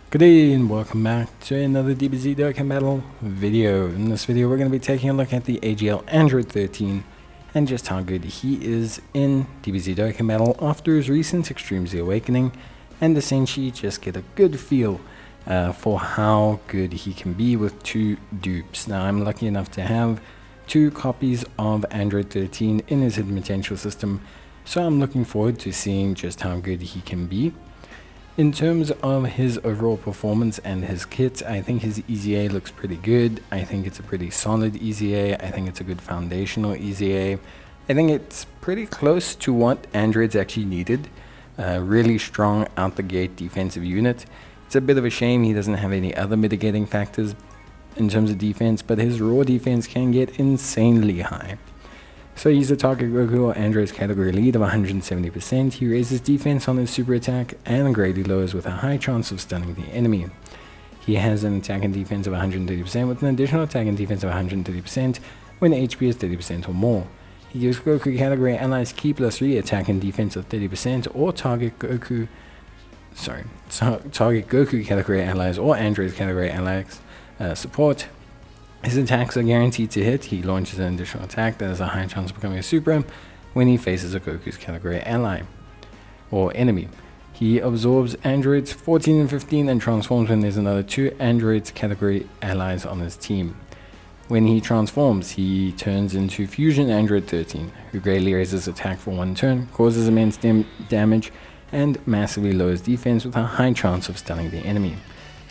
Good day and welcome back to another DBZ Dokkan battle video. In this video we're going to be taking a look at the AGL Android 13 and just how good he is in DBZ Dokkan battle after his recent Extreme Z Awakening, and essentially just get a good feel for how good he can be with two dupes. Now I'm lucky enough to have two copies of Android 13 in his hidden potential system, so I'm looking forward to seeing just how good he can be. In terms of his overall performance and his kit, I think his EZA looks pretty good. I think it's a pretty solid EZA. I think it's a good foundational EZA. I think it's pretty close to what Android's actually needed. Really strong out the gate defensive unit. It's a bit of a shame he doesn't have any other mitigating factors in terms of defense, but his raw defense can get insanely high. So he's a target Goku or Android's category lead of 170%. He raises defense on his super attack and grady lowers with a high chance of stunning the enemy. He has an attack and defense of 130% with an additional attack and defense of 130% when HP is 30% or more. He gives Goku category allies Ki +3 attack and defense of 30% or target Goku category allies or Android's category allies support. His attacks are guaranteed to hit. He launches an additional attack that has a high chance of becoming a super when he faces a Goku's category ally or enemy. He absorbs androids 14 and 15 and transforms when there's another two androids category allies on his team. When he transforms, he turns into Fusion Android 13, who greatly raises attack for one turn, causes immense damage, and massively lowers defense with a high chance of stunning the enemy.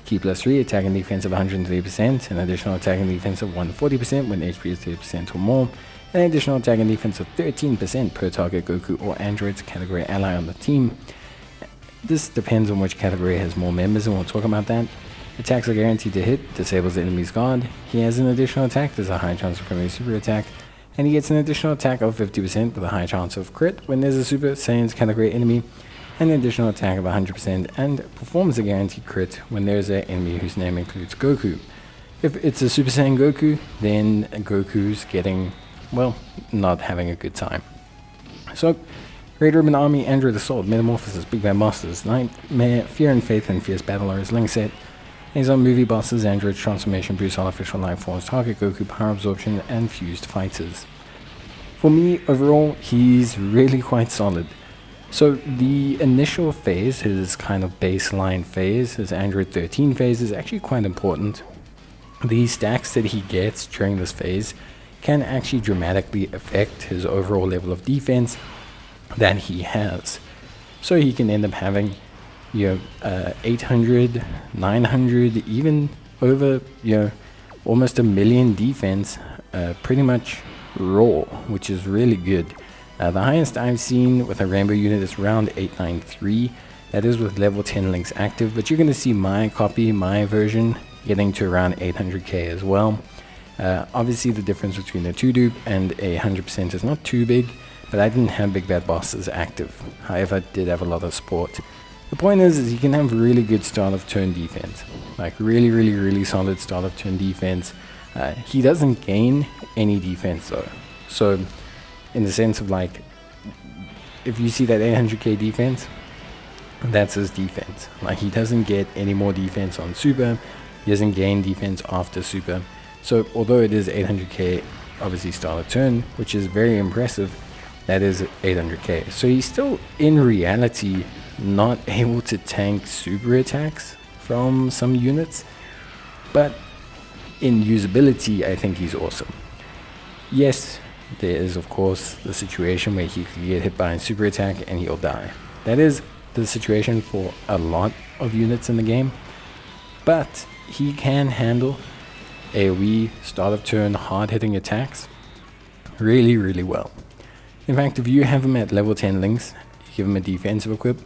Ki +3 attack and defense of 130%, an additional attack and defense of 140% when HP is 30% or more, and an additional attack and defense of 13% per target Goku or Android's category ally on the team. This depends on which category has more members, and we'll talk about that. Attacks are guaranteed to hit, disables the enemy's guard. He has an additional attack, there's a high chance of becoming a super attack, and he gets an additional attack of 50% with a high chance of crit when there's a Super Saiyan's category enemy, and an additional attack of 100% and performs a guaranteed crit when there is an enemy whose name includes Goku. If it's a Super Saiyan Goku, then Goku's getting, well, not having a good time. So, Red Ribbon Army, Android Assault, Metamorphosis, Big Bad Bosses, Nightmare, Fear and Faith, and Fierce Battle are his link set. He's on Movie Bosses, Android Transformation, Boost Artificial Life Forms, Target Goku, Power Absorption, and Fused Fighters. For me, overall, he's really quite solid. So the initial phase, his kind of baseline phase, his Android 13 phase, is actually quite important. The stacks that he gets during this phase can actually dramatically affect his overall level of defense that he has. So he can end up having 800, 900, even over almost 1,000,000 defense pretty much raw, which is really good. The highest I've seen with a rainbow unit is around 893. That is with level 10 links active, but you're going to see my copy, my version, getting to around 800k as well. Obviously the difference between a 2 dupe and a 100% is not too big, but I didn't have Big Bad Bosses active. However, I did have a lot of support. The point is you can have really good start of turn defense, like really solid start of turn defense. He doesn't gain any defense though, so in the sense of, like, if you see that 800k defense, that's his defense. Like, he doesn't get any more defense on super, he doesn't gain defense after super. So although it is 800k obviously start of turn, which is very impressive, that is 800k. So he's still in reality not able to tank super attacks from some units, but in usability I think he's awesome. Yes, there is of course the situation where he could get hit by a super attack and he'll die. That is the situation for a lot of units in the game, but he can handle AoE start of turn hard hitting attacks really well. In fact, if you have him at level 10 links, you give him a defensive equip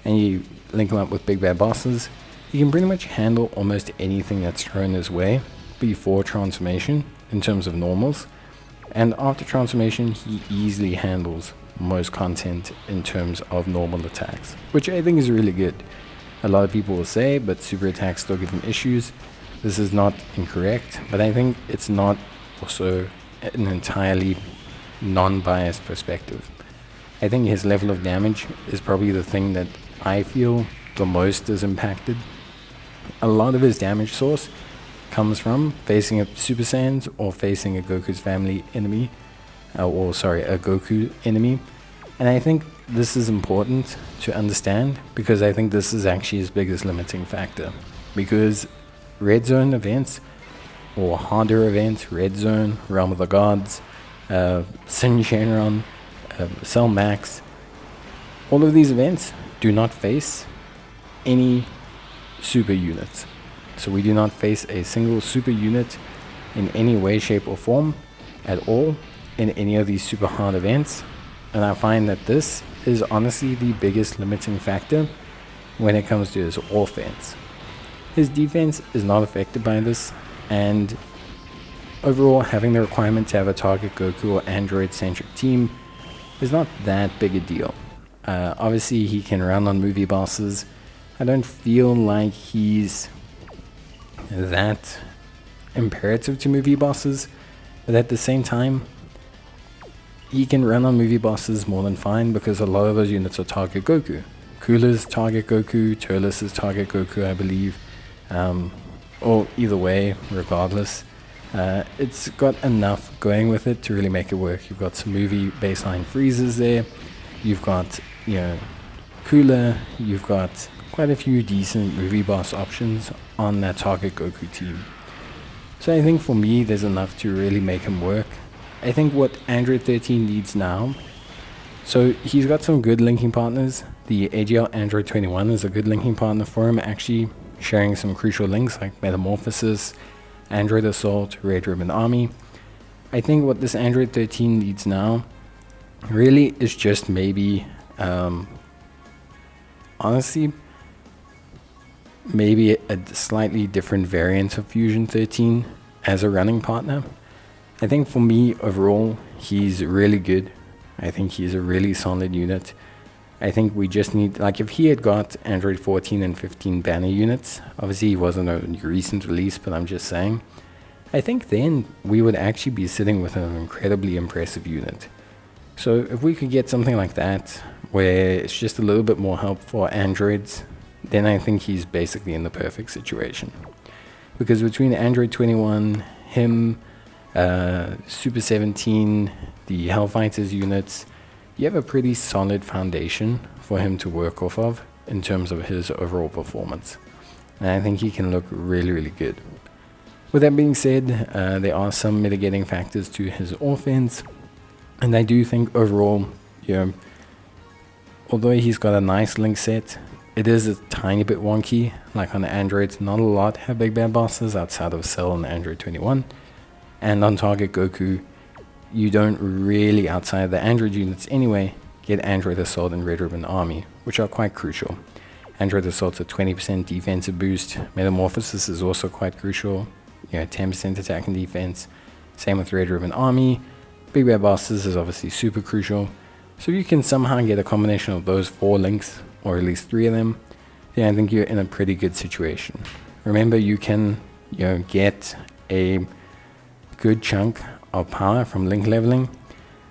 and you link him up with Big Bad Bosses, he can pretty much handle almost anything that's thrown his way before transformation in terms of normals. And after transformation, he easily handles most content in terms of normal attacks, which I think is really good. A lot of people will say, but super attacks still give him issues. This is not incorrect, but I think it's not also an entirely non-biased perspective. I think his level of damage is probably the thing that I feel the most is impacted. a lot of his damage source comes from facing a Super Saiyans or facing a Goku's family enemy, a Goku enemy. And I think this is important to understand, because I think this is actually his biggest limiting factor. Because Red Zone events, or harder events, Red Zone, Realm of the Gods, Sin Shenron, Cell Max, all of these events do not face any super units. So we do not face a single super unit in any way, shape or form at all in any of these super hard events. And I find that this is honestly the biggest limiting factor when it comes to his offense. His defense is not affected by this, and overall having the requirement to have a target Goku or Android centric team is not that big a deal. Obviously he can run on movie bosses. I don't feel like he's that imperative to movie bosses, but at the same time he can run on movie bosses more than fine, because a lot of those units are target Goku. Cooler's target Goku, Turles is target Goku, I believe, or either way, regardless, it's got enough going with it to really make it work. You've got some movie baseline freezes there, you've got, you know, Cooler, you've got quite a few decent movie boss options on that target Goku team. So I think for me there's enough to really make him work. I think what Android 13 needs now, so he's got some good linking partners. The AGL Android 21 is a good linking partner for him, actually sharing some crucial links like Metamorphosis, Android Assault, Red Ribbon Army. I think what this Android 13 needs now really is just maybe, honestly, maybe a slightly different variant of Fusion 13 as a running partner. I think for me overall he's really good. I think he's a really solid unit. I think we just need, like, if he had got Android 14 and 15 banner units, obviously he wasn't a recent release, but I'm just saying, I think then we would actually be sitting with an incredibly impressive unit. So if we could get something like that, where it's just a little bit more help for androids, then I think he's basically in the perfect situation. Because between Android 21, him, Super 17, the Hellfighters units, you have a pretty solid foundation for him to work off of in terms of his overall performance. And I think he can look really, really good. With that being said, there are some mitigating factors to his offense. And I do think overall, you know, although he's got a nice link set, it is a tiny bit wonky. Like on the Androids, not a lot have big bad bosses outside of Cell and Android 21. And on target Goku, you don't really, outside of the Android units anyway, get Android Assault and Red Ribbon Army, which are quite crucial. Android Assault's a 20% defensive boost. Metamorphosis is also quite crucial, 10% attack and defense. Same with Red Ribbon Army. Big bad bosses is obviously super crucial. So if you can somehow get a combination of those 4 links, or at least 3 of them, then I think you're in a pretty good situation. Remember, you can get a good chunk of power from link leveling,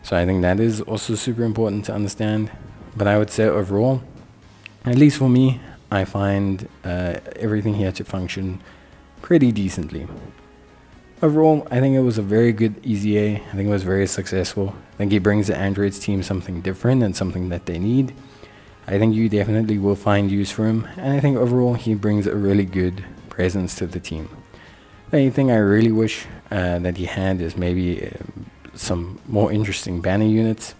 so I think that is also super important to understand. But I would say overall, at least for me, I find everything here to function pretty decently. Overall, I think it was a very good EZA. I think it was very successful. I think he brings the Androids team something different and something that they need. I think you definitely will find use for him, and I think overall he brings a really good presence to the team. The only thing I really wish that he had is maybe some more interesting banner units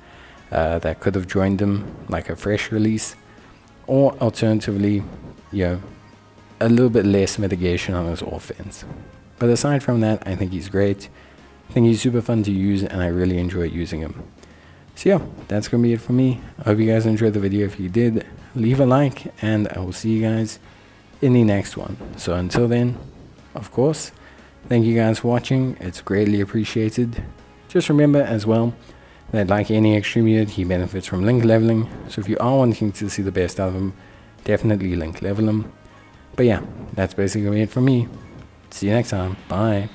that could have joined him, like a fresh release, or alternatively, a little bit less mitigation on his offense. But aside from that, I think he's great. I think he's super fun to use, and I really enjoy using him. So yeah, that's going to be it for me. I hope you guys enjoyed the video. If you did, leave a like, and I will see you guys in the next one. So until then, of course, thank you guys for watching. It's greatly appreciated. Just remember as well that, like any extreme unit, he benefits from link leveling. So if you are wanting to see the best out of him, definitely link level him. But yeah, that's basically it from me. See you next time. Bye.